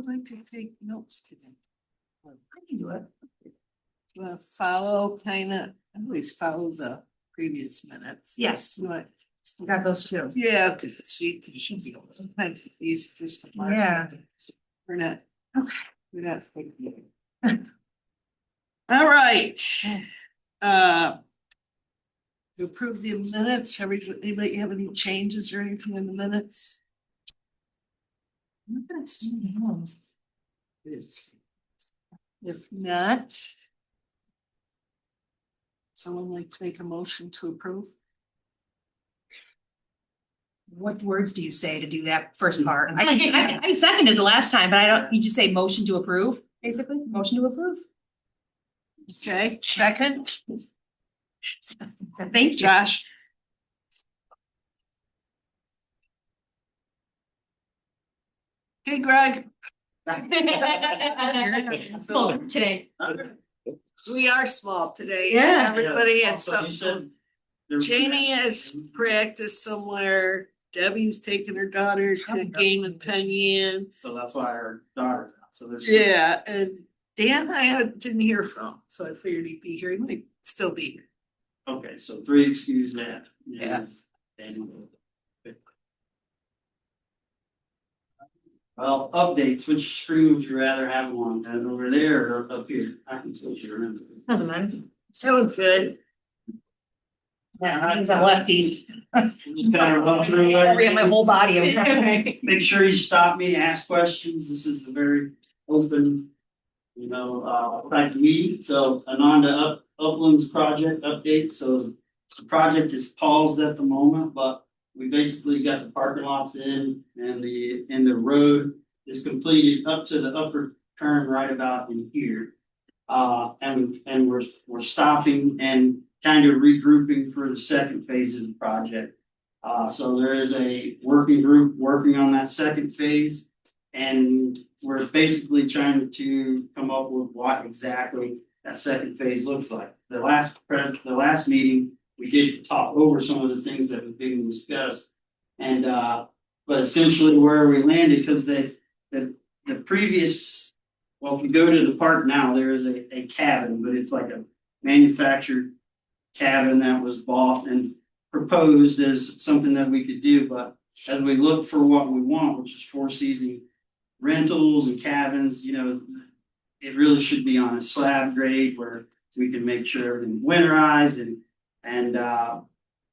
I'd like to take notes today. I can do it. Follow at least follow the previous minutes. Yes. Right. We got those two. Yeah, because she should be able to, sometimes it's easy just to mark. Yeah. We're not. Okay. We're not. thinking. All right. To approve the minutes, anybody have any changes or anything in the minutes? If not. Someone like to make a motion to approve? What words do you say to do that first part? I seconded the last time, but I don't, you just say motion to approve, basically, motion to approve. Okay, second, Thank you. Josh. Hey, Greg, Full today. we are small today. Yeah. Everybody had So you something. said Jamie has practiced somewhere. Debbie's taking her daughter to Game and Penyon. So that's why our daughter's out, so there's. Yeah, and Dan didn't hear from, so I figured he'd be here. He might still be here. Okay, so 3 excuse that. Yeah. Well, updates, which screen would you rather have on, over there or up here? I can switch you around. Doesn't matter. Sounds good. Yeah, he's a lefty. Just kind of run through I got my everything. whole body. Make sure you stop me, ask questions. This is a very open, type meeting. So Ananda Uplands project update. So the project is paused at the moment, but we basically got the parking lots in and the road is completed up to the upper turn right about in here. And we're stopping and kind of regrouping for the second phase of the project. So there is a working group working on that second phase. And we're basically trying to come up with what exactly that second phase looks like. The last meeting, we did talk over some of the things that was being discussed. And but essentially where we landed, because the previous, well, if you go to the park now, there is a cabin, but it's like a manufactured cabin that was bought and proposed as something that we could do. But as we look for what we want, which is 4-season rentals and cabins, it really should be on a slab grade where we can make sure everything's winterized and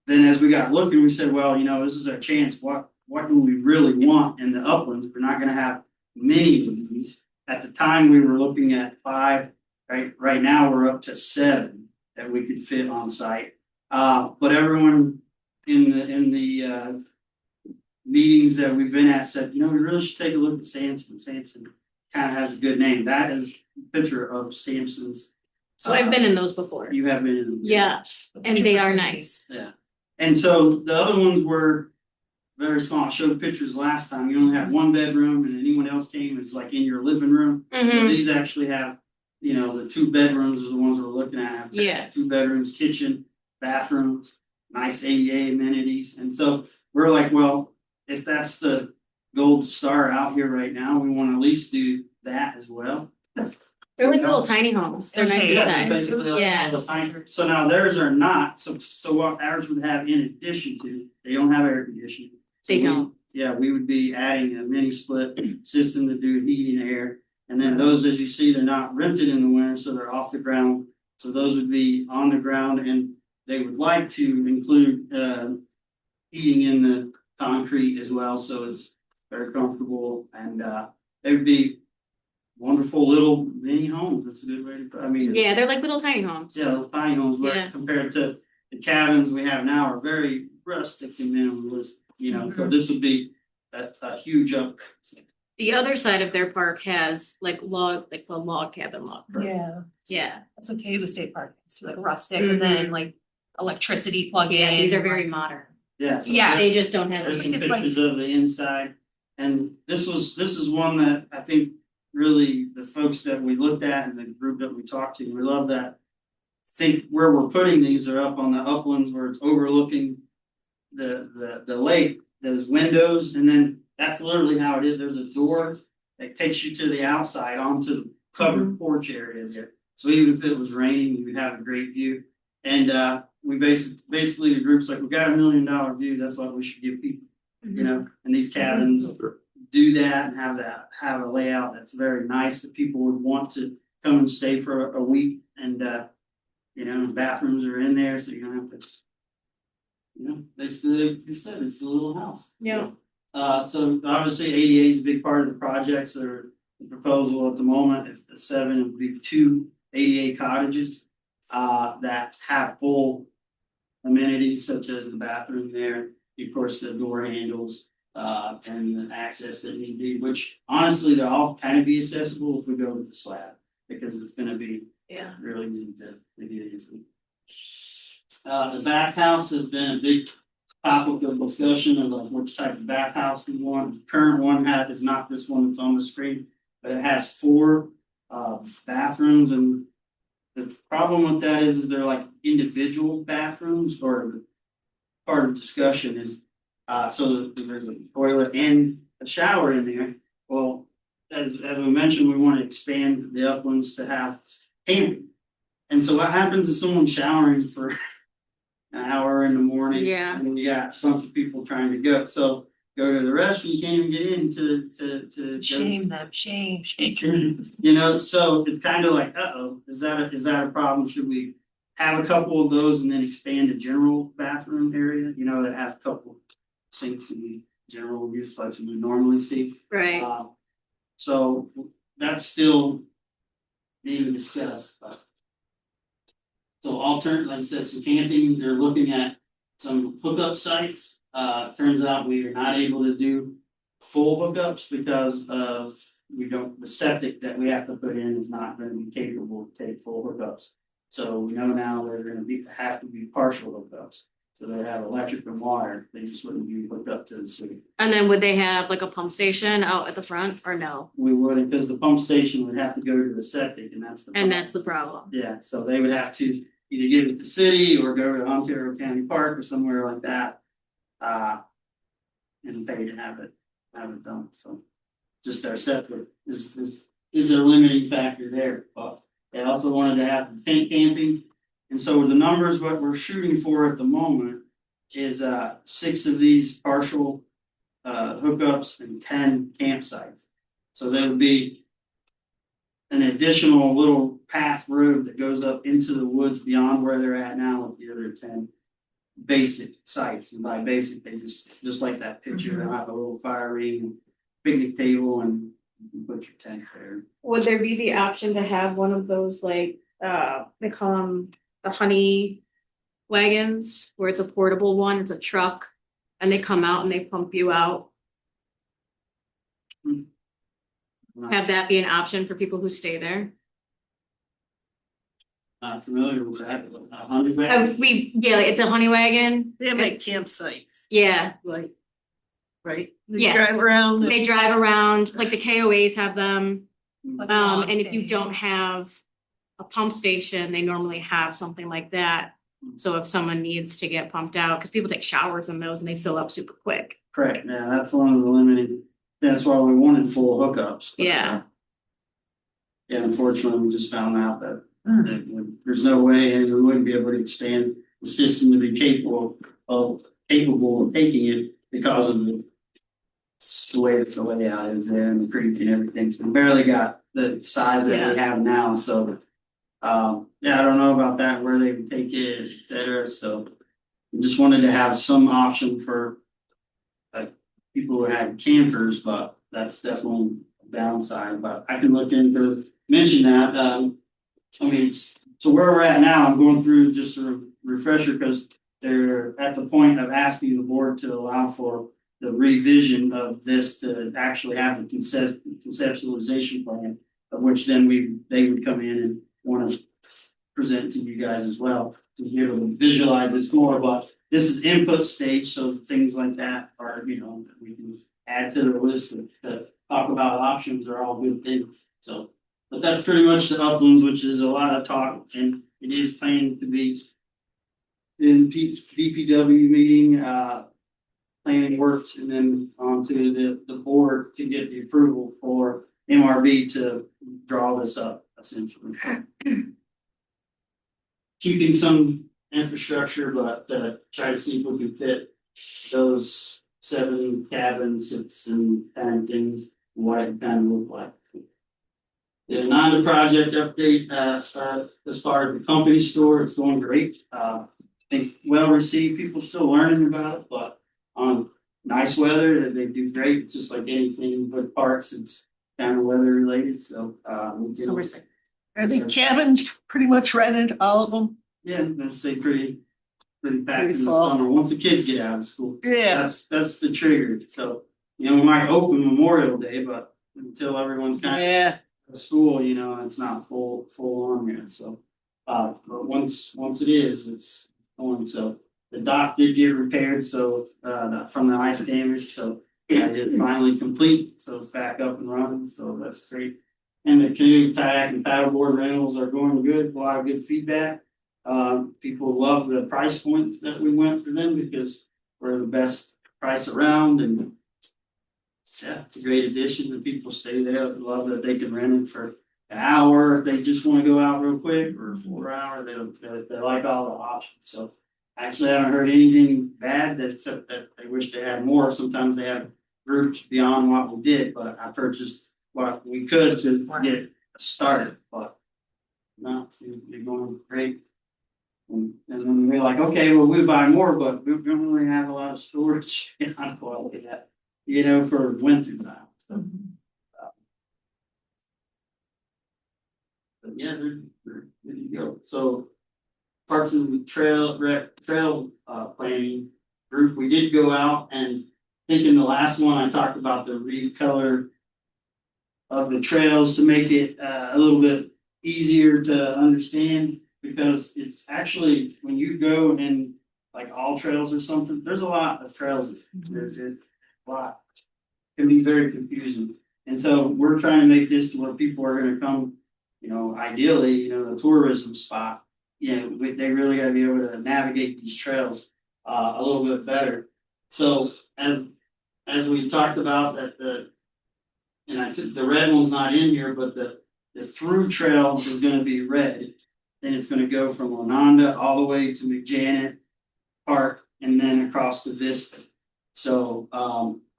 then as we got looking, we said, well, this is our chance. What do we really want in the uplands? We're not going to have many of these. At the time, we were looking at 5. Right now, we're up to 7 that we could fit on site. But everyone in the meetings that we've been at said, we really should take a look at Samson. Samson kind of has a good name. That is a picture of Samson's. So I've been in those before. You have been in them. Yeah, and they are nice. Yeah. And so the other ones were very small. I showed pictures last time. You only have 1 bedroom and anyone else came is like in your living room. Mhm. These actually have, the 2 bedrooms is the ones we're looking at. Yeah. 2 bedrooms, kitchen, bathrooms, nice ADA amenities. And so we're like, well, if that's the gold star out here right now, we want to at least do that as well. They're like little tiny homes. They're Okay, nice Yeah, inside. basically like Yeah. a tiny- So now theirs are not, so what ours would have in addition to, they don't have air conditioning. So They we- don't. Yeah, we would be adding a mini split system to do heating and air. And then those, as you see, they're not rented in the winter, so they're off the ground. So those would be on the ground and they would like to include heating in the concrete as well, so it's very comfortable and they would be wonderful little mini homes. That's a good way to, Yeah, they're like little tiny homes. yeah, little tiny homes where Yeah. compared to the cabins we have now are very rustic and minimalist, so this would be a huge upgrade. The other side of their park has like the log cabin lock. Yeah, Yeah. that's what Cayuga State Park is, like rustic, and then like electricity plug in. Yeah, these are very modern. Yeah. So Yeah. They just don't have there's some the. It's like- pictures of the inside, and this is one that I think really the folks that we looked at and the group that we talked to, we love that. Think where we're putting these are up on the uplands where it's overlooking the lake, those windows, and then that's literally how it is. There's a door that takes you to the outside onto the covered porch area there. So even if it was raining, you would have a great view. And we basically the group's like, we got $1 million view, that's what we should give people, you know, and these cabins do that and have a layout that's very nice that people would want to come and stay for a week. And you know, bathrooms are in there, so you don't have to, you know, they said it's a little house. Yeah. So obviously ADA is a big part of the project, so the proposal at the moment, if the 7 would be 2 ADA cottages that have full amenities such as the bathroom there, of course, the door handles, and the access that need be, which honestly, they'll all kind of be accessible if we go with the slab, because it's gonna be Yeah. really easy to get into. The bathhouse has been a big topic of discussion of like which type of bathhouse we want. The current one is not this one that's on the screen, but it has 4 bathrooms, and the problem with that is they're like individual bathrooms, or part of discussion is so there's a toilet and a shower in there. Well, as we mentioned, we want to expand the uplands to have camping. And so what happens if someone's showering for an hour in the morning? Yeah. And you got a bunch of people trying to go to the restroom, you can't even get in to Shame them, shame. you know, so it's kind of like, is that a problem? Should we have a couple of those and then expand a general bathroom area, you know, that has a couple sinks and general use like we normally see? Right. So that's still being discussed, but. So alternate, like I said, some camping, they're looking at some hookup sites. Turns out we are not able to do full hookups because of the septic that we have to put in is not gonna be capable to take full hookups. So we know now they're gonna have to be partial hookups. So they have electric and water, they just wouldn't be hooked up to the city. And then would they have like a pump station out at the front or no? We wouldn't, because the pump station would have to go to the septic, and that's the. And that's the problem. Yeah, so they would have to either give it to the city or go to Ontario County Park or somewhere like that. And pay to have it done, so. Just our separate is a limiting factor there, but they also wanted to have the tent camping. And so the numbers, what we're shooting for at the moment is 6 of these partial hookups and 10 campsites. So there would be an additional little path road that goes up into the woods beyond where they're at now with the other 10 basic sites. And by basic, they just like that picture, they'll have a little fire ring, picnic table, and you can put your tent there. Would there be the option to have one of those like, they call them the honey wagons, where it's a portable one, it's a truck, and they come out and they pump you out? Have that be an option for people who stay there? Not familiar with that, but honey wagon. Like it's a honey wagon. They have like campsites, Yeah, like, right? They Yeah. drive around. they drive around, like the KOAs have them. Like And if you don't have a pump station, they normally have something like that. So if someone needs to get pumped out, because people take showers in those and they fill up super quick. Correct, yeah, that's one of the limited, that's why we wanted full hookups. But, Yeah. Yeah, unfortunately, we just found out that there's no way, and we wouldn't be able to expand the system to be capable of taking it because of the way that the layout is there and the creek and everything. So we barely got the size that we have now, so. Yeah, I don't know about that, where they would take it, et cetera, so. We just wanted to have some option for. People who had campers, but that's definitely a downside, but I can look into, mention that, I mean, so where we're at now, I'm going through just a refresher, because they're at the point of asking the board to allow for the revision of this to actually have the conceptualization plan, of which then they would come in and want to present to you guys as well, to be able to visualize this more, but this is input stage, so things like that are, you know, that we can add to the list to talk about options are all good things, so. But that's pretty much the uplands, which is a lot of talk, and it is planned to be in BPW meeting, planning works, and then onto the board to get the approval for MRB to draw this up essentially. Keeping some infrastructure, but try to see if we can fit those 7 cabins, 6 and 10 things, what it kind of look like. The Ananda project update, as far as the company store, it's going great. I think well received, people still learning about it, but on nice weather, they do great. It's just like anything with parks, it's kind of weather related, so. Summertime. Are the cabins pretty much rented, all of them? Yeah, they stay pretty packed in Pretty the full. summer, once the kids get out of school. Yeah. That's the trigger, so, we might open Memorial Day, but until everyone's kind of Yeah, at school, it's not full on yet, so. But once it is, it's going, so the dock did get repaired, so, from the ice damage, so. It is finally complete, so it's back up and running, so that's great. And the canoe, kayak and paddleboard rentals are going good, a lot of good feedback. People love the price points that we went for them because we're the best price around, and yeah, it's a great addition, and people stay there, love that they can rent it for an hour if they just want to go out real quick, or a 4 hour, they like all the options, so. Actually, I haven't heard anything bad, except that they wish they had more. Sometimes they have groups beyond what we did, but I purchased what we could to get started, but no, it seems to be going great. And then we're like, okay, well, we buy more, but we don't really have a lot of storage on quality that, for winter time, so. But yeah, they're good to go, so. Parks and trail planning group, we did go out, and I think in the last one, I talked about the recolor of the trails to make it a little bit easier to understand, because it's actually, when you go in like All Trails or something, there's a lot of trails. There's a lot. It can be very confusing, and so we're trying to make this to where people are gonna come, ideally, the tourism spot. They really gotta be able to navigate these trails a little bit better. So, and as we talked about that the red one's not in here, but the through trail is gonna be red. Then it's gonna go from Ananda all the way to McJanet Park and then across to Vista. So,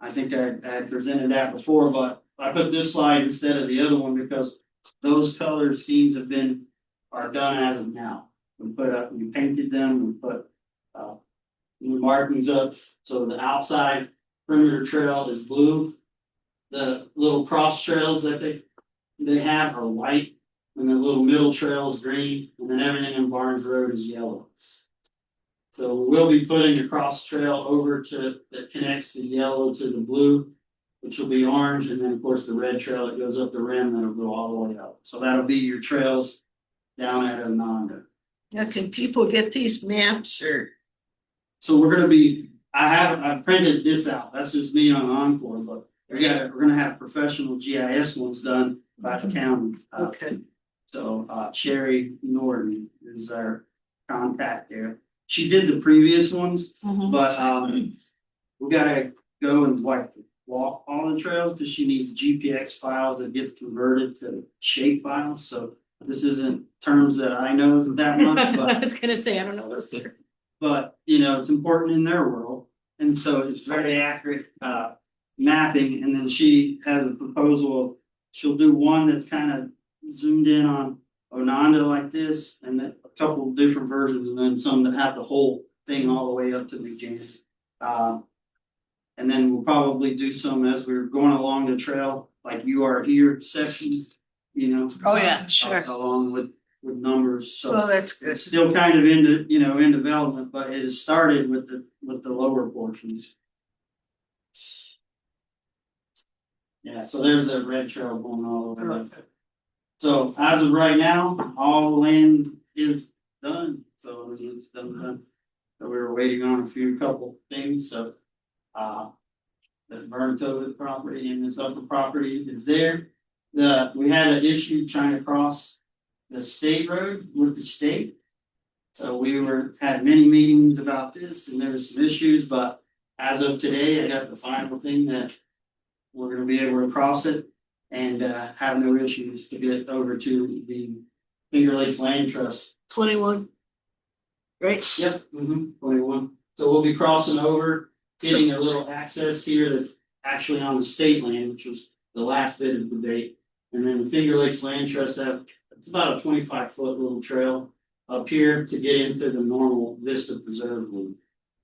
I think I presented that before, but I put this slide instead of the other one because those color schemes are done as of now. We painted them, we put new markings up, so the outside perimeter trail is blue. The little cross trails that they have are white, and the little middle trail is green, and then everything in Barnes Road is yellow. So we'll be putting a cross trail over that connects the yellow to the blue, which will be orange, and then of course the red trail that goes up the rim that'll go all the way up. So that'll be your trails down at Ananda. now can people get these maps or? So we're gonna be, I printed this out, that's just me on Encore, but we're gonna have professional GIS ones done by the county. Okay, So Cherry Norton is our contact there. She did the previous ones, Mhm. but we gotta go and walk all the trails because she needs GPX files that gets converted to shape files, so this isn't terms that I know that much, I but was gonna say, I don't know those. it's important in their world, and so it's very accurate mapping, and then she has a proposal. She'll do one that's kind of zoomed in on Ananda like this, and then a couple of different versions, and then some that have the whole thing all the way up to McJanet. And then we'll probably do some as we're going along the trail, like you are here sections, Oh, yeah, sure. along with numbers, so. Oh, that's good. It's still kind of in development, but it has started with the lower portions. Yeah, so there's the red trail going all over. Okay. So as of right now, all the land is done, so it's done. So we were waiting on a couple things, so. The Burntover property and this upper property is there. We had an issue trying to cross the state road with the state. So we had many meetings about this, and there was some issues, but as of today, I got the final thing that we're gonna be able to cross it. and have no issues to get over to the Finger Lakes Land Trust. 21. Right? Yep, 21. So we'll be crossing over, getting a little access here that's actually on the state land, which was the last bit of debate. And then the Finger Lakes Land Trust it's about a 25-foot little trail up here to get into the normal Vista Preserve loop.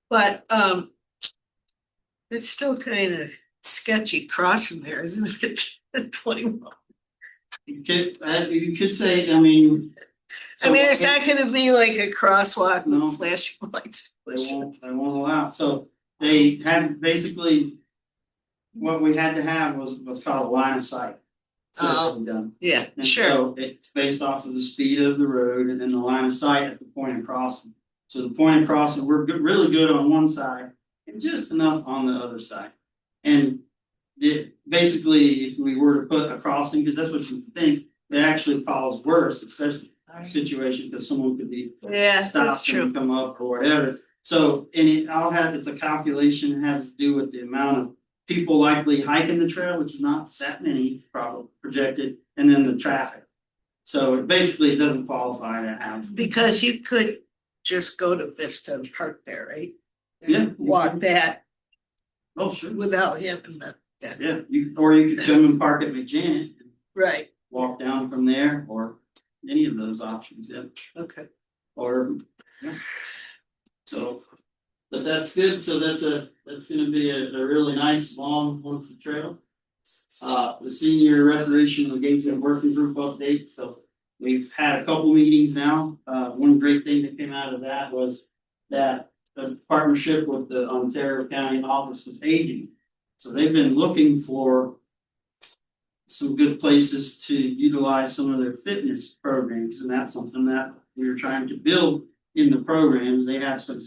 But, it's still kind of sketchy crossing there, isn't it? At 21. You could say, I mean. I mean, there's not gonna be like a crosswalk No. with flashing lights. They won't allow, so they had basically. What we had to have was what's called a line of sight. System done. Yeah, And sure. so it's based off of the speed of the road and then the line of sight at the point of crossing. So the point of crossing, we're really good on one side and just enough on the other side. And basically, if we were to put a crossing, because that's what you think, it actually calls worse, especially in a situation because someone could be Yeah, that's stopped true. and come up or whatever. So, and it's a calculation, it has to do with the amount of people likely hiking the trail, which is not that many probably projected, and then the traffic. So it doesn't qualify to have. Because you could just go to Vista and park there, right? And Yeah. Walk that Oh, sure. without having to, Yeah, or you could come and park at McJanet and right, walk down from there, or any of those options, yeah. okay. Or, yeah. So, but that's good, so that's gonna be a really nice, long, wonderful trail. The senior recreational engagement working group update, so we've had a couple meetings now. One great thing that came out of that was that a partnership with the Ontario County Office of Aging. So they've been looking for some good places to utilize some of their fitness programs, and that's something that we were trying to build in the programs. They have some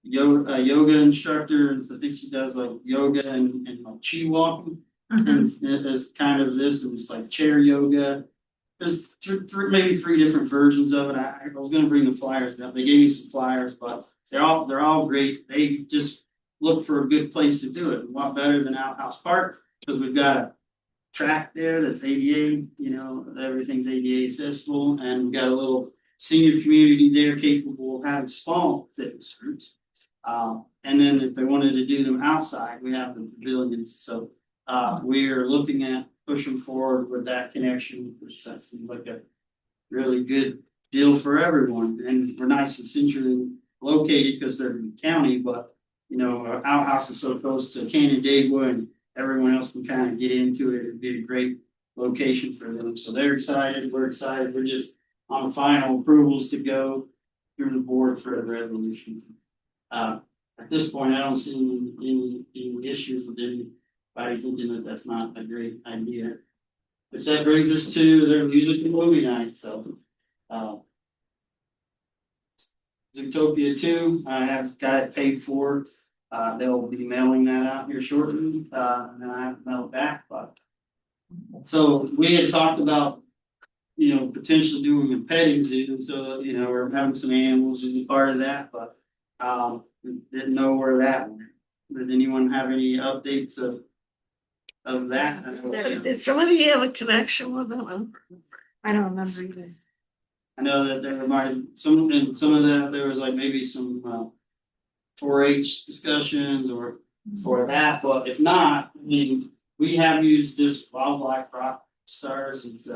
yoga instructor, and I think she does like yoga and like chi walking, and as kind of this, and it's like chair yoga. There's maybe three different versions of it. I was gonna bring the flyers down. They gave me some flyers, but they're all great. They just look for a good place to do it. A lot better than Outhouse Park, because we've got a track there that's ADA, everything's ADA accessible, and we've got a little senior community there capable of having small fitness groups. And then if they wanted to do them outside, we have the pavilions. So we're looking at pushing forward with that connection, which that seems like a really good deal for everyone. And we're nice and centrally located because they're in the county, but our outhouse is so close to Canandaigua, and everyone else can kind of get into it. It'd be a great location for them. So they're excited, we're excited. We're just on final approvals to go through the board for the resolution. At this point, I don't see any issues with anybody thinking that that's not a great idea. But that brings us to their music and movie night, so. Zootopia 2, I have got it paid for. They'll be mailing that out here shortly, and then I have to mail it back, but. So we had talked about, potentially doing a petting zoo, so, we're having some animals as a part of that, but, didn't know where that went. Did anyone have any updates of that? Did somebody have a connection with them? I don't remember either. I know that there might have some of that, there was like maybe some 4-H discussions or for that, but if not, I mean, we have used this Wildlife Rock Stars, it's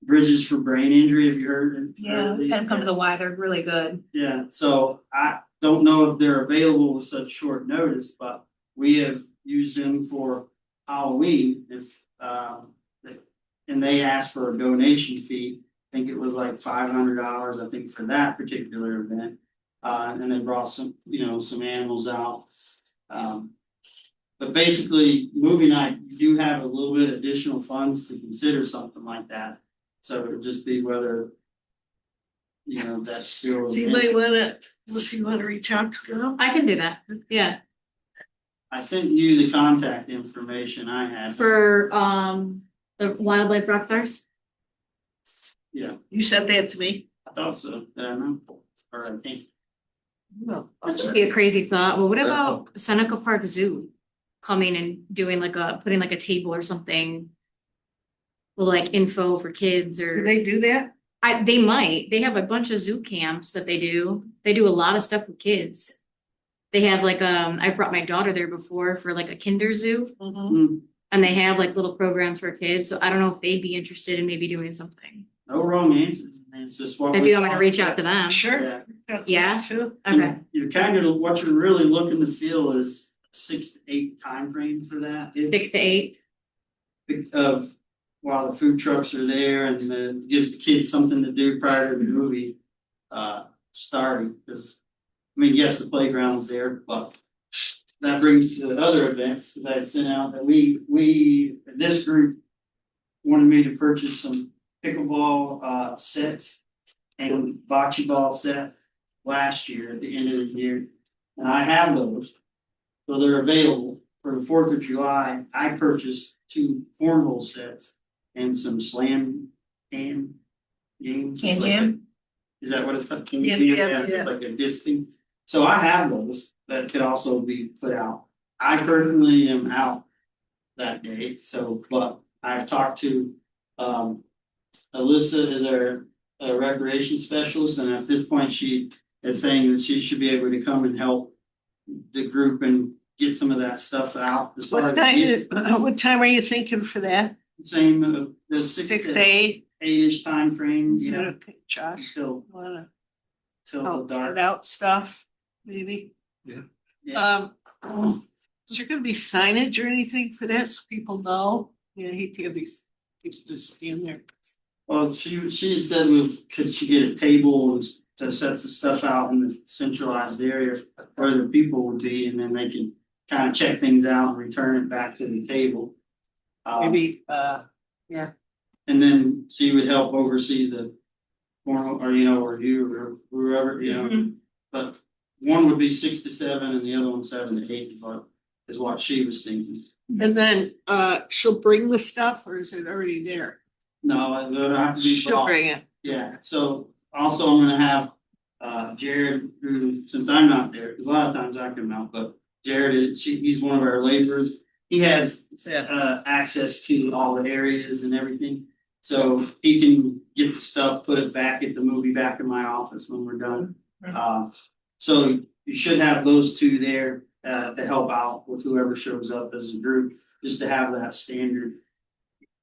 Bridges for Brain Injury, have you heard? Yeah, these? kind of come to the Y, they're really good. Yeah, so I don't know if they're available with such short notice, but we have used them for Halloween and they asked for a donation fee. I think it was like $500, I think, for that particular event. And they brought some animals out. But basically, movie night, you do have a little bit additional funds to consider something like that. So it would just be whether, that's still. So you might wanna reach out to them? I can do that, yeah, I sent you the contact information I had. for the Wildlife Rock Stars. Yeah, You said that to me? I thought so, I don't know, or I think. No. That would be a crazy thought. Well, what about Seneca Park Zoo coming and doing putting like a table or something with like info for kids Do or. they do that? They might, they have a bunch of zoo camps that they do a lot of stuff with kids. They have like, I brought my daughter there before for like a kinder zoo. Hmm, And they have like little programs for kids, so I don't know if they'd be interested in maybe doing something. no wrong answers. It's just what. If we you want me to want. reach out to them. Sure. Yeah. Sure. Okay, You're kind of, what you're really looking to seal is 6 to 8 time frame for that. 6 to 8. Of, while the food trucks are there and gives the kids something to do prior to the movie, starting, because, I mean, yes, the playground's there, but that brings to other events, because I had sent out that this group wanted me to purchase some pickleball, sets and bocce ball set last year at the end of the year. And I have those, so they're available for the 4th of July. I purchased 2 cornhole sets and some slam can games. Can It's like jam? Is that what it's called? Can Yeah, jam? yeah, It's yeah. like a disc thing. So I have those that could also be put out. I personally am out that day, so, but I've talked to, Alyssa is our recreation specialist, and at this point, she is saying that she should be able to come and help the group and get some of that stuff out. As far What as what time are you thinking for that? same, the 6 6 to to 8? 8-ish time frame, Is you that know, okay, Josh? till Wanna the help dark. get out stuff, maybe? Yeah. Is there gonna be signage or anything for that so people know? Yeah, I hate to have these people just stand there. Well, she had said could she get a table and to set the stuff out in the centralized area where the people would be, and then they can kind of check things out and return it back to the table. Maybe, And then she would help oversee the formal, or or you or whoever, but one would be 6 to 7 and the other one 7 to 8 is what she was thinking. and then, she'll bring the stuff or is it already there? No, it would have to be She'll brought. bring it. Yeah, so also I'm gonna have Jared, who, since I'm not there, because a lot of times I come out, but Jared he's one of our laborers. He has access to all the areas and everything. So he can get the stuff, put it back at the movie back in my office when we're done. So you should have those 2 there to help out with whoever shows up as a group, just to have that standard.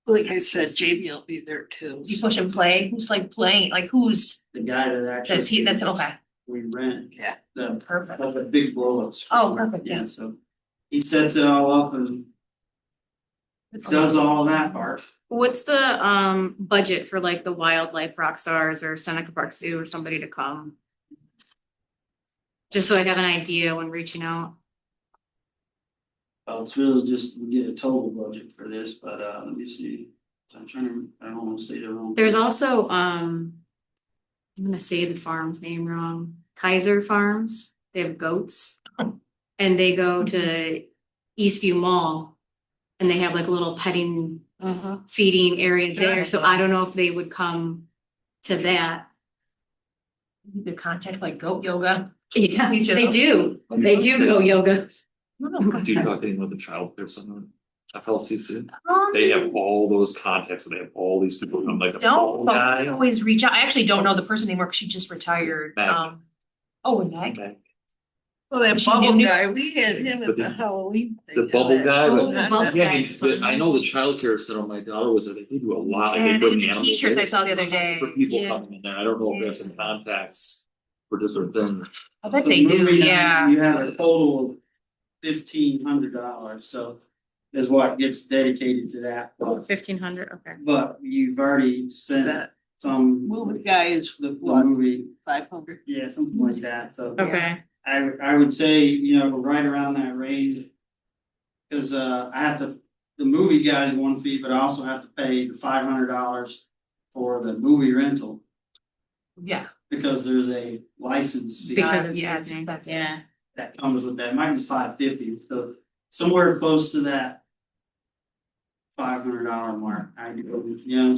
Like I said, Jamie will be there too. Does he push and play? Who's like playing? Like who's, The guy that actually. that's okay, We rent. Yeah. The perfect. Like a big blow up. Oh, perfect, yeah. Yeah, so he sets it all up and does all of that part. what's the budget for like the Wildlife Rock Stars or Seneca Park Zoo or somebody to come? Just so I have an idea when reaching out. It's really just, we get a total budget for this, but let me see. So I'm trying to, I don't wanna say the wrong. There's also, I'm gonna say the farm's name wrong, Kaiser Farms, they have goats. And they go to Eastview Mall. And they have like a little petting, feeding area there, so I don't know if they would come to that. You could contact like goat yoga. Yeah, You they do. do go yoga. Do you talk anything with the child care center? FLCC, they have all those contacts, they have all these people come like the Don't, phone but I guy. always reach out. I actually don't know the person anymore because she just retired. Meg. Oh, and Meg. Meg. Well, that She bubble knew- guy, we had him at But the the- Halloween thing. The bubble guy, Oh, but the bubble yeah, guy's but I fun. know the child care center, my daughter was there, they do a lot, like Yeah, they they bring did the animals t-shirts I in saw the other day. for people Yeah. coming in there, I don't know if they have some contacts for different things. I bet The they do, movie night, yeah. You have a total of $1,500, so is what gets dedicated to that. But 1,500, okay. you've already spent That some. movie guy is The what, movie, 500? yeah, something like that, so. Okay, I would say, right around that range. Cause I have to, the movie guy's one fee, but I also have to pay the $500 for the movie rental. Yeah. Because there's a license fee because it's Yeah, it's Disney, expensive. yeah. that comes with that, it might be $550, so somewhere close to that. $500 mark,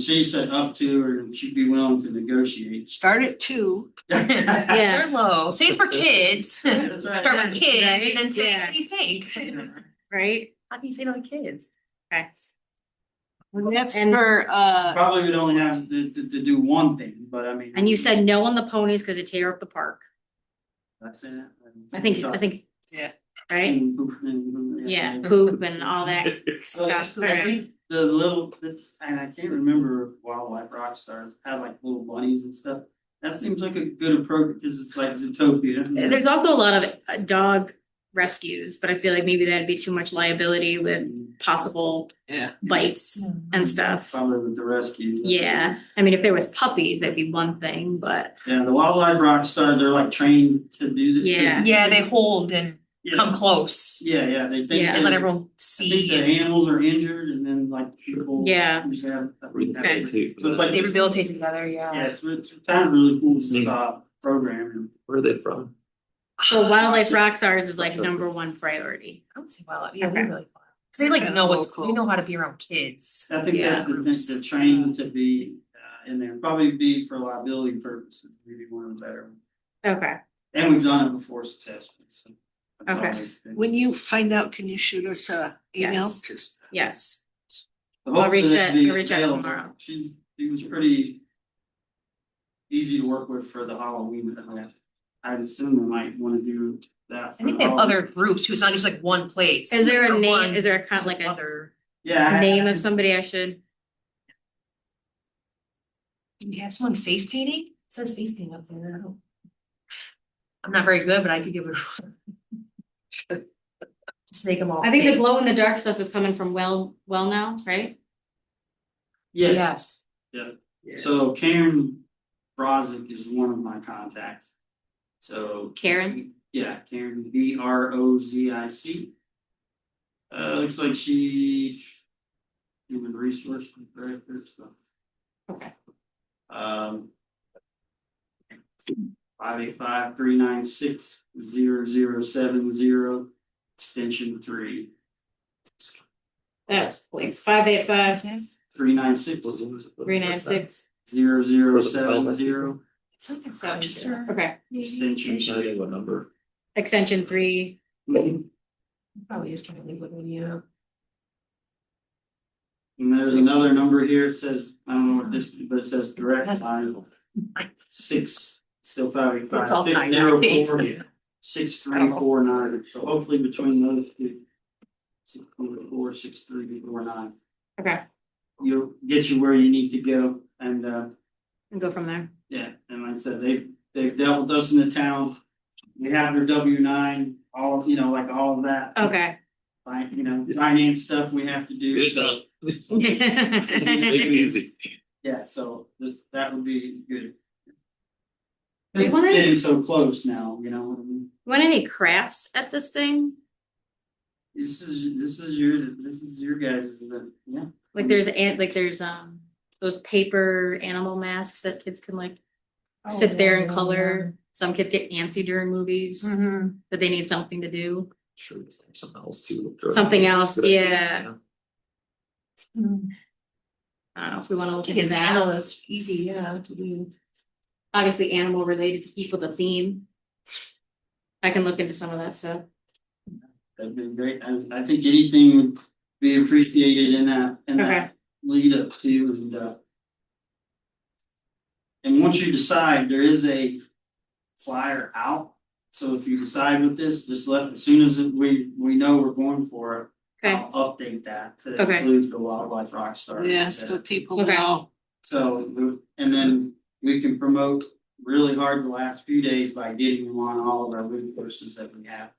she said up to, or she'd be willing to negotiate. Start at 2. Yeah. They're low. Say it's for kids. That's right. Start with kids Right, and then say, yeah. what do you think? Right? How do you say no to kids? Okay. That's And- for, Probably would only have to do one thing, but I mean. And you said no on the ponies because it tear up the park. That's it. I think, yeah, right? Yeah, poop and all that So stuff. I think the little, and I can't remember if Wildlife Rockstars have like little bunnies and stuff. That seems like a good approach because it's like Zootopia. There's also a lot of dog rescues, but I feel like maybe that'd be too much liability with possible yeah. bites and stuff. Probably with the rescues. Yeah, I mean, if there was puppies, that'd be one thing, but Yeah, the Wildlife Rockstar, they're like trained to do that. Yeah. Yeah, they hold and come Yeah, close yeah, they think. Yeah. and let that- everyone I think see. the animals are injured and then like people. Yeah. usually have- Rehabilitate. So it's like. They this- rehabilitate together, Yeah, yeah. it's kind of really cool, Neat. program. Where are they from? so Wildlife Rockstars is like #1 priority. I would say, well, yeah, Okay. they're really fun. Cause they like Kinda know what's, local. they know how to be around kids. I think that's the thing, Groups. they're trained to be in there, probably be for liability purposes, maybe one of the better. ones. Okay, And we've done it before successfully, so. that's Okay. always good. When you find out, can you shoot us a email? Yes. Just, yes. So I'll reach hopefully out- it'll be I'll reach out available. tomorrow. She was pretty easy to work with for the Halloween event. I'd assume they might wanna do that. I think they have other groups too. It's not just like one place. Is there a Or name, one- is there a kind, like a Other, Yeah. name of somebody I should? do you have someone face painting? It says face painting up there. I don't- I'm not very good, but I could give it. Just make them all. I think the pink. glow in the dark stuff is coming from well now, right? Yes, Yes. yeah. so Karen Brozick is one of my contacts. So. Karen? Yeah, Karen, Brozic. Looks like she. Human resource director, so. Okay. 585-396-0070, extension 3. That's like 585 396 396. 0070, It's like the Rochester. Okay, extension I think what number? extension 3. Probably is kind of what we, And there's another number here, it says, I don't know what this, but it says direct line 6, still It's all 585, nine, 604, yeah. 6349, so hopefully between those two. 644, 6349, Okay, you'll get you where you need to go, and and go from there. yeah, and like I said, they've dealt with us in the town. We have their W-9, all, like all of that. Okay. Finance stuff we have to do. Good so, enough. Make it easy. yeah, so that would be good. Do you It's want any- getting so close now, you know what I mean? Want any crafts at this thing? This is your guys', yeah. Like there's those paper animal masks that kids can like sit there and color. Some kids get antsy during movies Mhm. that they need something to do. Sure, there's something else too. Something else, Good idea, yeah. I don't know if we want to look I into guess that. animal, it's easy, yeah, to do. Obviously, animal related to equal the theme. I can look into some of that stuff. That'd be great. I think anything would be appreciated in that Okay. lead up to and once you decide, there is a flyer out. So if you decide with this, just as soon as we know we're going for it, Okay, I'll update that to Okay. include the Wildlife Rockstar. yeah, so people Okay. know. So, and then we can promote really hard the last few days by getting them on all of our resources that we have.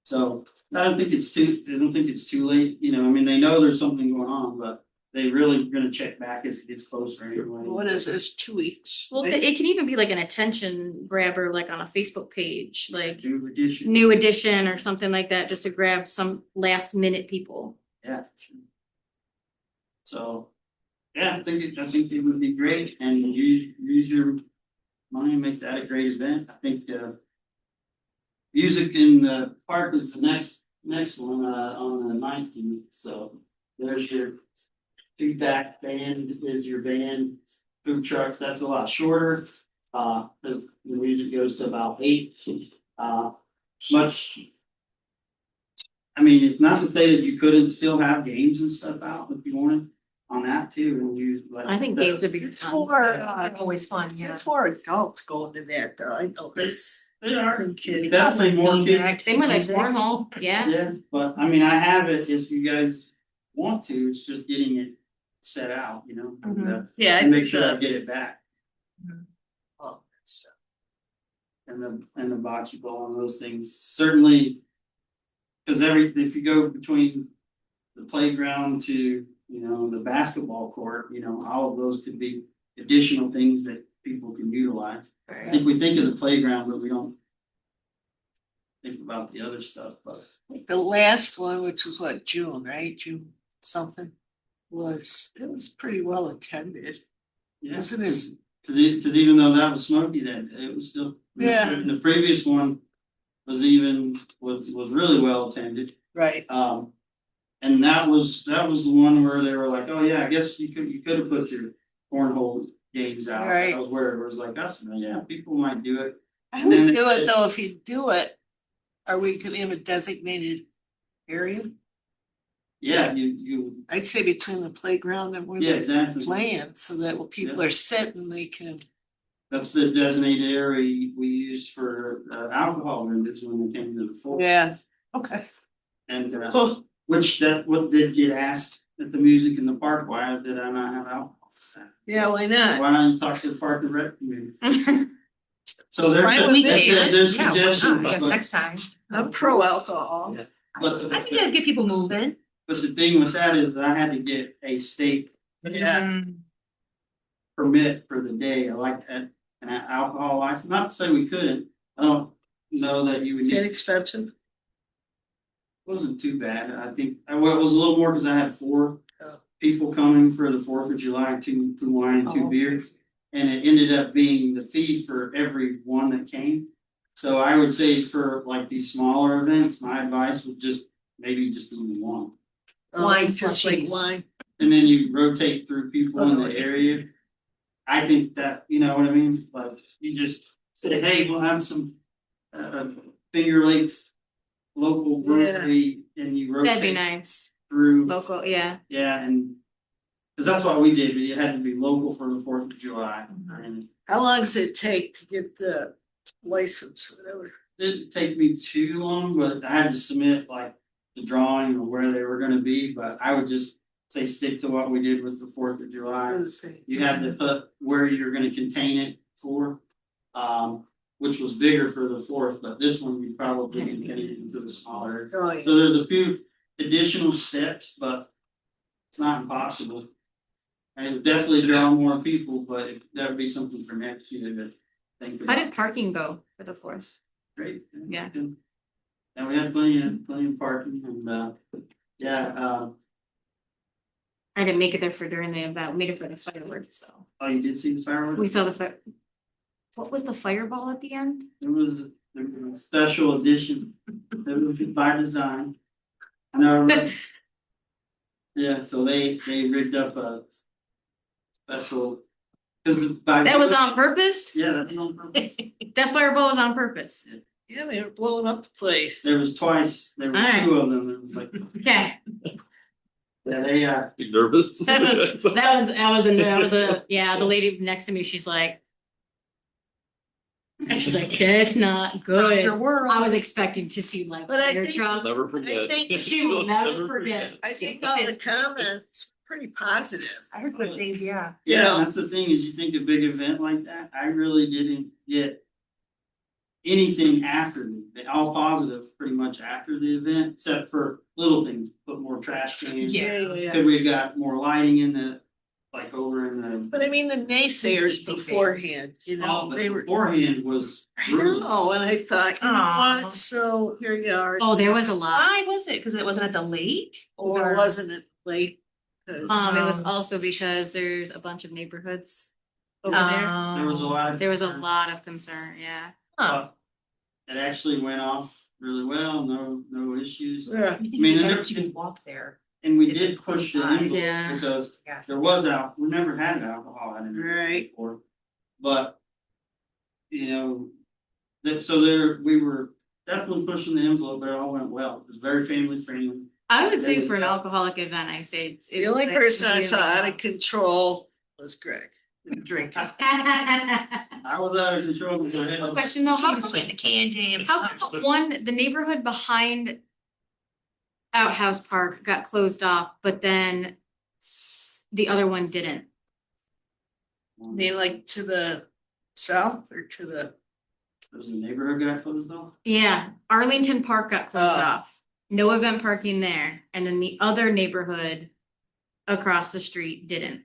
So I don't think it's too late, I mean, they know there's something going on, but they really gonna check back as it gets closer anyway. What is this, 2 weeks? well, it can even be like an attention grabber, like on a Facebook page, like New edition. new edition or something like that, just to grab some last minute people. Yeah, for sure. So, yeah, I think it would be great, and use your money and make that a great event. I think music in the park is the next one on the 19th. So there's your feedback band is your band, food trucks. That's a lot shorter. Because the music goes to about 8. Much. I mean, it's not to say that you couldn't still have games and stuff out if you wanted, on that too, and use like. I think games would be It's fun. for, Always fun, yeah. it's for adults going to that though, I know this. They are, From kids. definitely more kids. They might like cornhole, yeah. Yeah, but I mean, I have it if you guys want to, it's just getting it set out, you know? Mhm. Yeah. And make sure I get it back, All that stuff. and the bocce ball and those things, certainly. Cause if you go between the playground to, you know, the basketball court, you know, all of those could be additional things that people can utilize. I think we think of the playground, but we don't think about the other stuff, but. Like the last one, which was what, June, right? June something, it was pretty well attended. Yeah, Wasn't as, cause even though that was smoky that day, it was still. Yeah. And the previous one was really well attended, right, and that was the one where they were like, oh yeah, I guess you could have put your cornhole games out. Right. That was where it was like, us, yeah, people might do it. I And would then do it it said- though, if you do it, are we gonna have a designated area? Yeah, you, I'd say between the playground and where yeah, they're exactly. playing, so that when people are sitting, they can. That's the designated area we used for alcohol vendors when they came to the fore. Yeah, okay. And Cool. what did get asked at the music in the park, why did I not have alcohol? Yeah, why not? Why don't you talk to the park and rec committee? So there's, Fine with me. there's Yeah, why not? suggestions, I guess but, next time. I'm pro alcohol. Yeah. I think that'd get people moving. but the thing with that is I had to get a state Yeah, Mm. permit for the day, like an alcohol license, not to say we couldn't, I don't know that you would is that need. expensive? Wasn't too bad, I think, well, it was a little more because I had 4 Oh. people coming for the 4th of July, 2 wine, 2 Oh. beers. And it ended up being the fee for every one that came. So I would say for like these smaller events, my advice would maybe just even one. Oh, Wine just like slushies. wine. And then you rotate through people in the Rotate. area. I think that, you know what I mean, like you just say, hey, we'll have some Finger Lakes local brewery and you rotate. That'd be nice, Through, local, yeah. yeah, and. Cause that's what we did, but it had to be local for the 4th of July, and How long does it take to get the license or whatever? it didn't take me too long, but I had to submit like the drawing of where they were gonna be, but I would just say stick to what we did with the 4th of July. You had to put where you're gonna contain it for, which was bigger for the 4th, but this one you probably contain it into the smaller. Oh, yeah. So there's a few additional steps, but it's not impossible. And it would definitely draw more people, but that would be something for next year to think How about. did parking go for the 4th? Great. Yeah. And we had plenty of parking and, yeah, I didn't make it there for during the event, we made it for the fireworks, so. oh, you did see the fireworks? We saw the fire. What was the fireball at the end? It was a special edition. It was by design. I know. Right? Yeah, so they rigged up a special. That was on purpose? Yeah, that's on purpose. That fireball was on purpose. Yeah, they were blowing up the place. There was twice, there was Alright. 2 of them, it was like, Okay, yeah, they, You nervous? that was a, yeah, the lady next to me, she's like. She's like, that's not good. Your world. I was expecting to see like But I fire think- truck. Never forget. think she will never forget. I think all the comments pretty positive. I heard good things, yeah. yeah, know. that's the thing, is you think a big event like that, I really didn't get. Anything after all positive pretty much after the event, except for little things, put more trash cans. Yeah. Could we have got more lighting in the, like over in the. But I mean, the naysayers Naysayers. beforehand, you know, Oh, but they were, beforehand was. I know, and I thought, you know Aw. what, so here you are. Oh, there was a lot. Why was it? Cause it wasn't at the lake or? Or wasn't it late? 'Cause It was Um, also because there's a bunch of neighborhoods over Um, there. There was a lot of. There was a lot of concern, yeah. Huh. It actually went off really well, no issues. Yeah, You I mean, think there- you can walk there? And we It's did a push the close by. envelope Yeah. because Yes. there was we never had alcohol out in it Right. before. But, you know, so we were definitely pushing the envelope, but it all went well. It was very family friendly. I would say for an alcoholic event, I say. The only person I saw out of control was Greg, drinking. I was out of control. because I had- Question though, how Just come, playing the can jam. how come the neighborhood behind Outhouse Park got closed off, but then the other one didn't? They like to the south or to the, There's a neighborhood got closed off? Yeah, Arlington Park got closed Oh. off. No event parking there, and then the other neighborhood across the street didn't.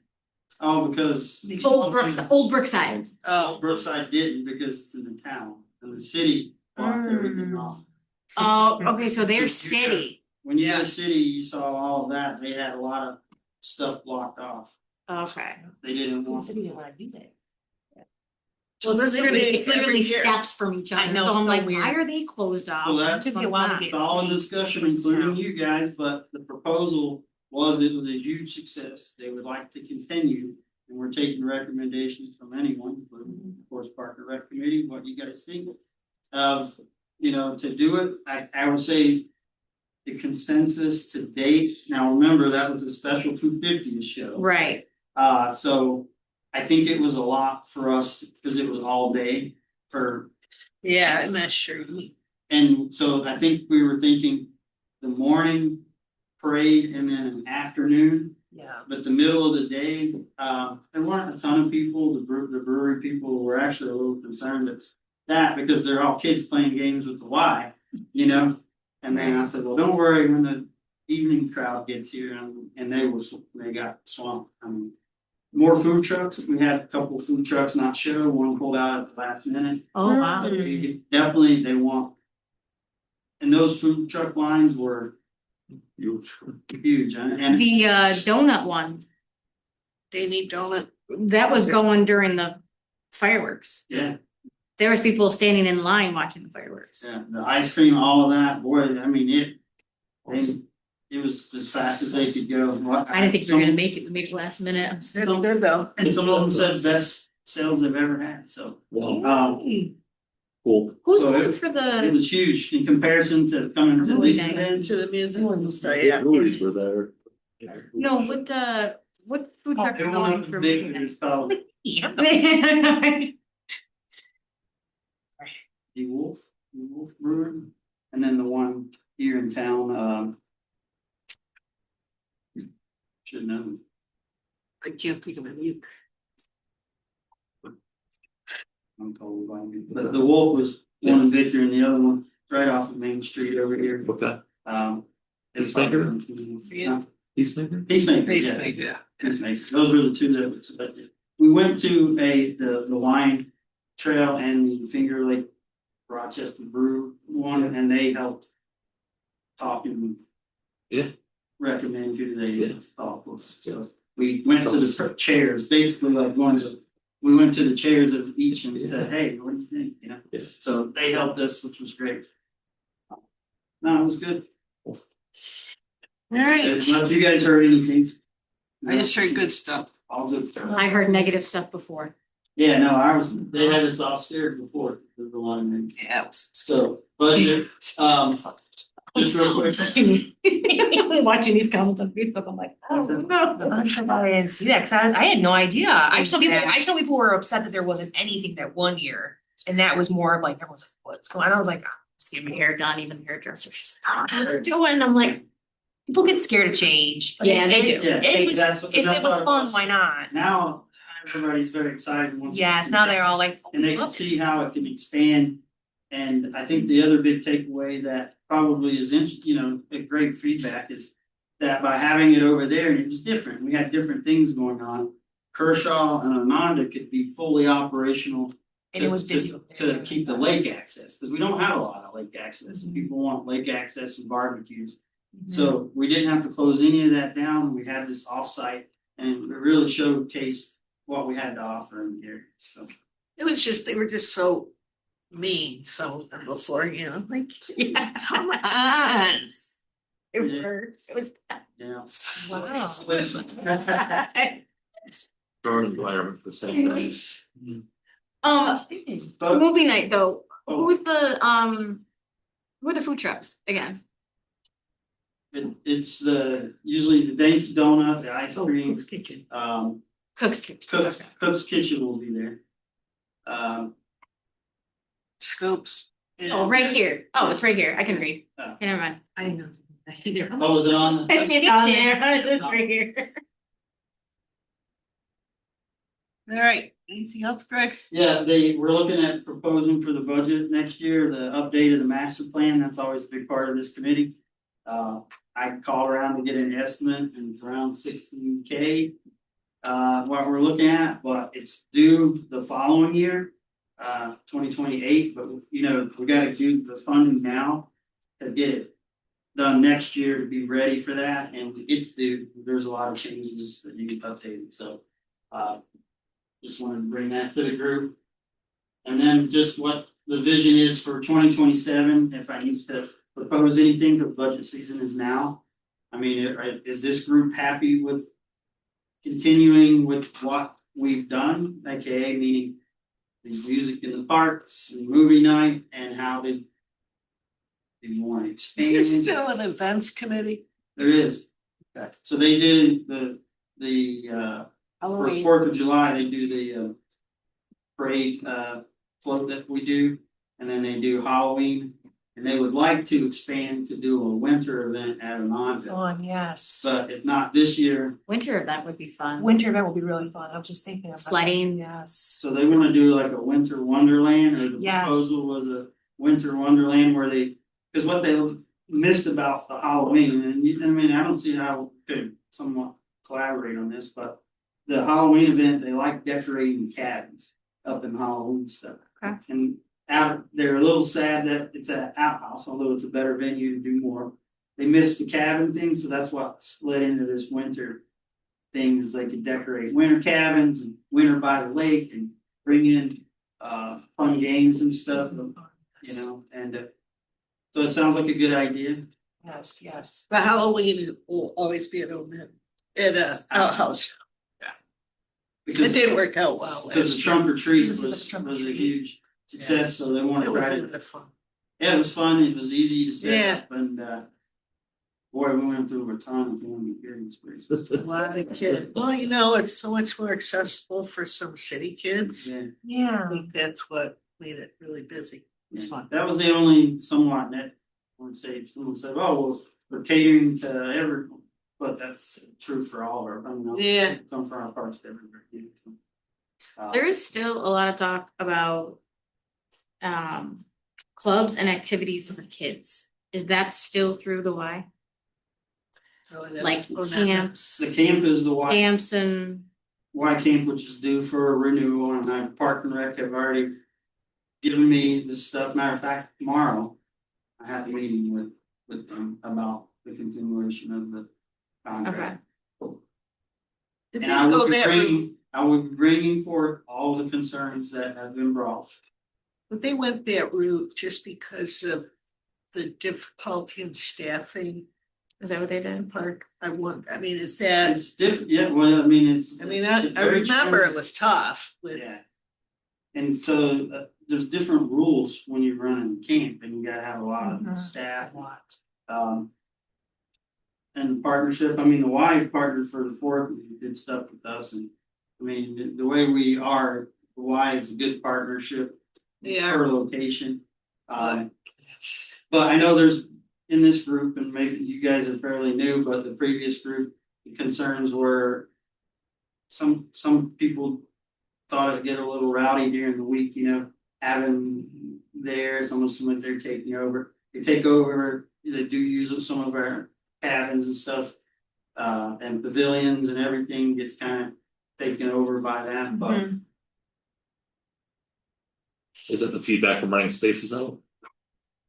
Oh, because. Old Brookside. oh, Brookside didn't because it's in the town and the city blocked everything off. Oh, okay, so they're So you city. When you go to Yes. city, you saw all of that. They had a lot of stuff blocked off. Okay. They didn't The want. city didn't wanna do that. well, this will be It's literally every year. steps from each other. I know, So I'm it's so like, why weird. are they closed off? So that Took me a while to What's It's get- all in discussion, including you guys, but the proposal was, it was a huge success. They would like to continue. And we're taking recommendations from anyone, including, of course, Parker Rec Committee, what you guys think of, to do it. I would say the consensus to date, now remember, that was a special 250th show. Right. So I think it was a lot for us because it was all day for, Yeah, and that's true. and so I think we were thinking the morning parade and then an afternoon. Yeah. But the middle of the day, there weren't a ton of people. The brewery people were actually a little concerned at that because they're all kids playing games with the Y, And then I said, well, don't worry when the evening crowd gets here, and they got swamped. I mean, more food trucks. We had a couple of food trucks not show. One pulled out at the last minute. Oh, wow. But definitely they want. And those food truck lines were huge, and The donut one, They need donut. that was going during the fireworks. yeah. There was people standing in line watching the fireworks. Yeah, the ice cream, all of that, boy, I mean, it was as fast as they could go. I didn't think we were gonna make it last minute. I'm so- though. And some of them said best sales they've ever had, so, Cool. Who's So going for it the, was huge in comparison to coming to Really these nice. events. To the museum and stuff, yeah. Breweries were there. no, what food truck They are were going for? big, it's called Yeah. the Wolf Brewery, and then the one here in town, should know. I can't think of it either. I'm told by me. The Wolf was one in Victor and the other one right off of Main Street over here. Okay. It's Peacemaker? Yeah. Peacemaker? Peacemaker, yeah. Basically, yeah. Peacemakers. Those were the two that were selected. We went to the wine trail and the Finger Lake Rochester Brew one, and they helped talk and Yeah. recommend who Yeah. they thought was. So we went to the chairs, basically like we went to the chairs of each and said, hey, what do you think? Yeah. So they helped us, which was great. No, it was good. All right, Unless you guys heard anything. I just heard good stuff. All good stuff. I heard negative stuff before. Yeah, no, they had us all scared before, there's a lot of names. Yeah, it was. So, budget, just real quick. Watching these comments on Facebook, I'm like, oh, What's that? no. I didn't see that, cause I had no idea. I just know people were upset that there wasn't anything that one year. And that was more of like, everyone's like, what's going on? I was like, Just get my hair done, even the hairdresser, she's like, I don't know what they're doing, and I'm like, people get scared of change. but Yeah, they it- do. Yeah, It was, that's if it what was it fun, was. why not? Now, everybody's very excited. and wants to Yes, do now that. they're all like. And they can love it. see how it can expand. And I think the other big takeaway that probably is, a great feedback is that by having it over there, and it was different, we had different things going on. Kershaw and Ananda could be fully operational. And it was busy. To keep the lake access, because we don't have a lot of lake access, and people want lake access and barbecues. So we didn't have to close any of that down, we had this offsite, and it really showcased what we had to offer in here, so. It was just, they were just so mean, some of them before, like, yeah. come on. It Yeah. hurt. It was Yeah. Wow. Strong environment for saying But, movie night though, oh, who are the food trucks again? It's usually the dainty donut, the ice cream, Kitchen. Cook's Kitchen. Cook's Kitchen will be there. Scoops. Oh, right here. Oh, it's right here. I can read. Oh. Okay, never mind. I know. Oh, is it on? It's on there. It's right here. All right, anything else, Greg? Yeah, we're looking at proposing for the budget next year, the update of the master plan, that's always a big part of this committee. I call around to get an estimate and it's around 16K. What we're looking at, but it's due the following year, 2028, but you know, we gotta do the funding now to get it done next year to be ready for that, and it's due, there's a lot of changes that need updated, so. Just wanted to bring that to the group. And then just what the vision is for 2027, if I need to propose anything, because budget season is now. I mean, is this group happy with continuing with what we've done, aka meaning the music in the parks, and movie night, and how did you want to Is there expand? still an events committee? There is. Okay. So they did the for Halloween. 4th of July, they do the parade float that we do, and then they do Halloween. And they would like to expand to do a winter event at Anonville. Fun, yes. But if not this year, Winter event would be fun. Winter event will be really fun. I was just thinking about that. Sledding. Yes. so they wanna do like a winter wonderland, or the Yes. proposal was a winter wonderland where cause what they missed about the Halloween, and I mean, I don't see how we could somewhat collaborate on this, but the Halloween event, they like decorating the cabins up in Halloween stuff. Okay. And they're a little sad that it's an outhouse, although it's a better venue to do more. They missed the cabin thing, so that's what led into this winter thing, is they could decorate winter cabins and winter by the lake and bring in fun games and stuff, you know, and so it sounds like a good idea. Yes, yes. But Halloween will always be at a outhouse. Because It did work out well. Because last the trunk or treat Just was like the trunk or was a treat. huge success, so they year. wanted It to was try a it. lot of fun. Yeah, it was fun, it was easy to set Yeah. up, and boy, we went through a ton of family experiences. A lot of kids. Well, you know, it's so much more accessible for some city kids. Yeah. I Yeah. think that's what made it really busy. It was fun. That was the only somewhat net, I would say, someone said, oh, well, we're catering to everyone, but that's true for all of our, I mean, Yeah. come from our parks everywhere. Yeah, so. There is still a lot of talk about clubs and activities for kids. Is that still through the Y? Like camps, The camp is the Y, camps and, Y camp, which is due for a renewal, and I Park and Rec have already given me the stuff. Matter of fact, tomorrow, I have a meeting with them about the continuation of the contract. Did And they I go will be that route? bringing forth all the concerns that have been brought. But they went that route just because of the difficulty in staffing is that what they the did? park. I mean, is that, It's different, yeah, well, I mean, it's. I mean, it's I very remember it challenging. was tough with, Yeah. And so there's different rules when you're running camp, and you gotta have a lot of Mhm. staff. And the partnership, I mean, the Y partnered for the 4th, and did stuff with us, and I mean, the way we are, the Y is a good partnership yeah. per location. But I know there's, in this group, and maybe you guys are fairly new, but the previous group, the concerns were some people thought it'd get a little rowdy during the week, you know, having theirs, almost like they're taking over. They take over, they do use some of our cabins and stuff, and pavilions and everything gets kind of taken over by that, but Mhm. Is that the feedback from renting spaces out?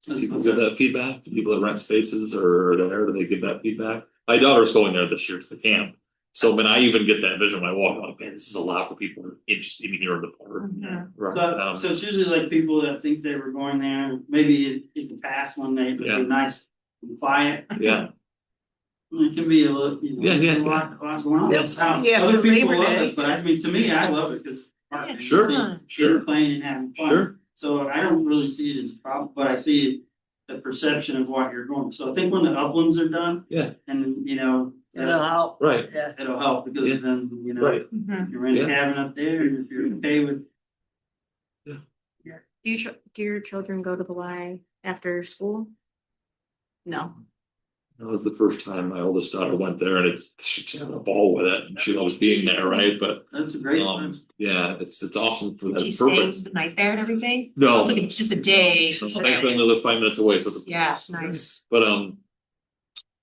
Do people give that feedback? Do people that rent spaces or are there, do they give that feedback? My daughter's going there this year to the camp. So when I even get that vision, when I walk out, man, this is a lot for people interested in here in the park. Mhm. Right. So it's usually like people that think they were going there, maybe in the past when they, but Yeah. they're nice and quiet. Yeah, It can be a little, you know, Yeah, yeah, there's a lot going on. That's- How yeah, other for people Labor love Day. it, but I mean, to me, I love it because. Yeah, it's Sure. fun. Kids playing and having fun. sure. So I don't really see it as a problem, but I see it the perception of what you're going. So I think when the uplands are done. Yeah. And then, you know. It'll help. Right. Yeah. It'll help Yeah. because then, you know, Right. you're in a Yeah. cabin up there and if you're okay with. Do your children go to the Y after school? No. That was the first time my oldest daughter went there and she's having a ball with it and she loves being there, right? But, That's a great one. yeah, it's awesome for Did that you stay purpose. the night there and everything? No. It's just a day. I only live 5 minutes away, so it's. Yeah, it's nice. But,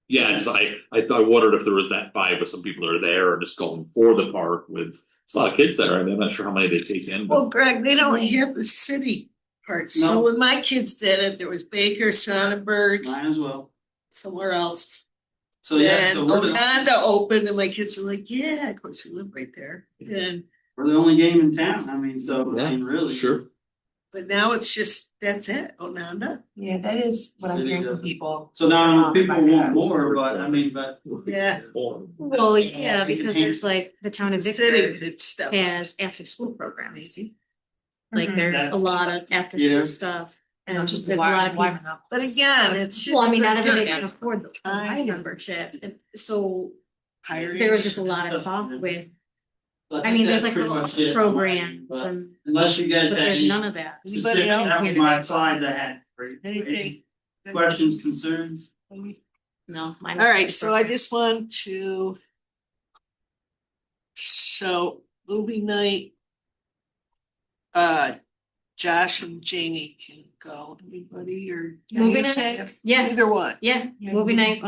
yeah, just I thought, I wondered if there was that vibe with some people that are there or just going for the park with, it's a lot of kids there. I mean, I'm not sure how many they take in, Well, but Greg, they don't have the city part. So No. when my kids did it, there was Baker, Sonnenberg, Mine as well. somewhere else. So yeah, And so we're the, Oneida opened and my kids are like, yeah, of course we live right there. And, we're the only game in town. I mean, so, I mean, really. sure. but now it's just, that's it, Oneida. Yeah, that is what I'm City hearing from doesn't- people. So now people want more, but I mean, but Yeah. Well, That's- yeah, we can because change- there's like the town of City Victor did stuff. has after school programs. Maybe. Like Mhm. there's a That's- lot of after Yeah. school stuff. And Not just the there's a lot of people. Wyman House. But again, it's just. Well, I mean, not everybody they're can afford the Time. membership, and so hiring. there was just a lot of talk with, but I mean, there's that's like pretty little much it. programs But and, Unless you guys but had there's any none of that. Anybody specific, else? that was my slides I had. for you. Anything? Questions, concerns? No. mine All was right, so I perfect. just want to. So movie night. Josh and Jamie can go, anybody or? Movie Music? night? Yeah, Either one. yeah, Yeah, movie night.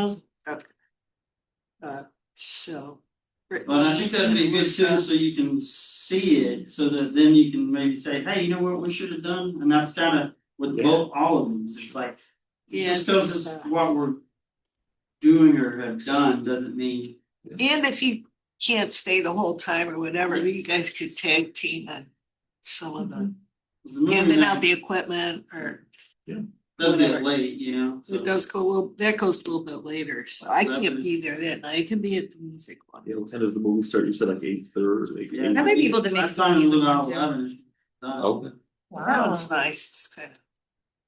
So. But I think that'd be good too, so you can see it, so that then you can maybe say, hey, you know what we should have done? And that's kind of with Yeah. both, all of these, it's like, Yeah. just because it's what we're doing or have done, doesn't mean. And if you can't stay the whole time or whatever, you guys could tag team on some of the, The movie handing out night the equipment or does get whatever. late, you know? so- it does go, that goes a little bit later, so I can't be there that night, I can be at the music one. Yeah, what time does the movie start? You said like 8:30. Yeah. How many people to make Last time we movies live in out town? 11, done. Okay. That Wow. one's nice, just kind of.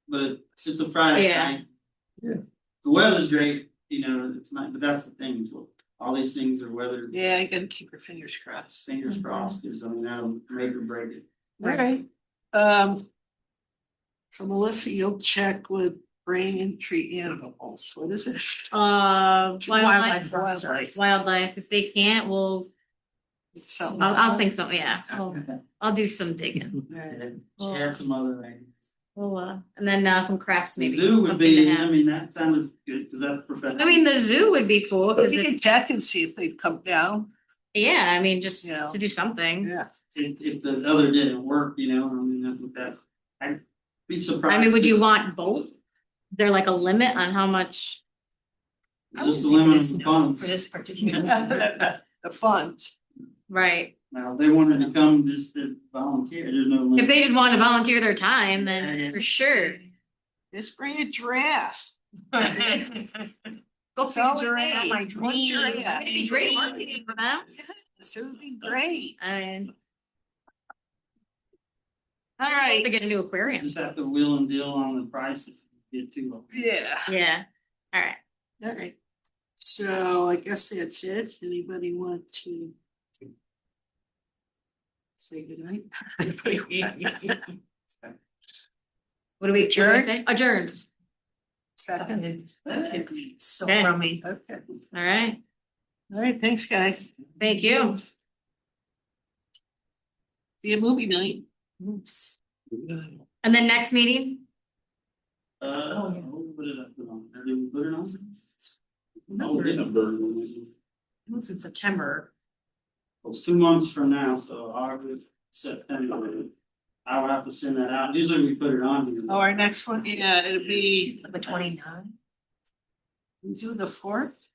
But it's a Friday Yeah. night. Yeah. The weather's great, you know, it's not, but that's the thing, is all these things are weather, Yeah, I gotta keep your fingers crossed. fingers crossed, because I mean, that'll make or break it. Alright. So Melissa, you'll check with brain and treat animals, what is it? Wildlife, Wildlife. wildlife, if they can't, we'll, Something. I'll think so, yeah, I'll do some digging. And she had some other things. Well, and then some crafts The maybe, zoo would something be, to I have. mean, that sounded good, because that's professional. I mean, the zoo would be cool, cause You it, can check and see if they'd come down, yeah, I mean, just Yeah. to do something. yeah. If the other didn't work, you know, I mean, I think that, I'd be surprised. I mean, would you if- want both? There like a limit on how much? I would Just a say limit this of no funds. for this particular. The funds, Right, Now, if they wanted to come just to volunteer, there's no limit. if they just want to volunteer their time, Yeah, then yeah. for sure. just bring a giraffe. Go That's see all the we giraffe, need. my One dream. giraffe. It'd be great marketing for them. Yes, it would be great, I mean, alright, to get a new aquarium. Just have to wheel and deal on the price if you get too low. yeah, Yeah, alright. alright. So I guess that's it, anybody want to? Say goodnight? Anybody want- What do we Adjourn? say? Adjourned. Second, So Okay. crummy. okay, Alright, alright, thanks, guys, thank you. see you movie night. And then next meeting? Oh, yeah. we'll put it up, did we put it on? Oh, yeah, number. It's in September. Well, it's 2 months from now, so August, September. I will have to send that out. Usually we put it on here. Oh, our next one, yeah, it'll be, The 29th. we do the fourth?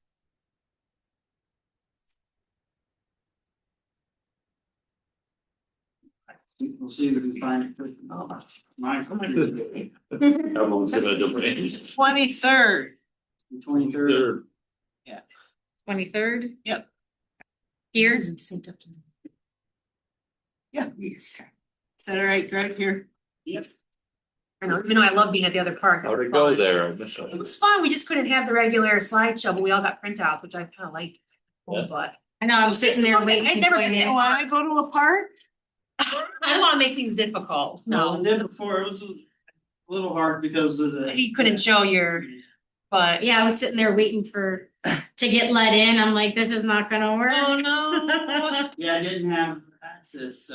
We'll see if we can find it. Oh. My. Everyone's gonna do it. 23rd. 23rd. They're- 23rd? Yep. Here? This isn't synced up to me. Yeah. Yes, okay. Is that all right, Greg, here? Yep. I know, even though I love being at the other park. How'd was it go fun. there? I missed It it. was fun, we just couldn't have the regular slideshow, but we all got printouts, which I kinda liked. Yeah. But I know, I was sitting there waiting. I'd to never join been it. You wanna go to a park? I don't wanna make things difficult, No, I no, did before, it was a little hard because of the. you couldn't show your, but. Yeah, I was sitting there waiting to get let in. I'm like, this is not gonna work. Oh, no. Yeah, I didn't have access, so.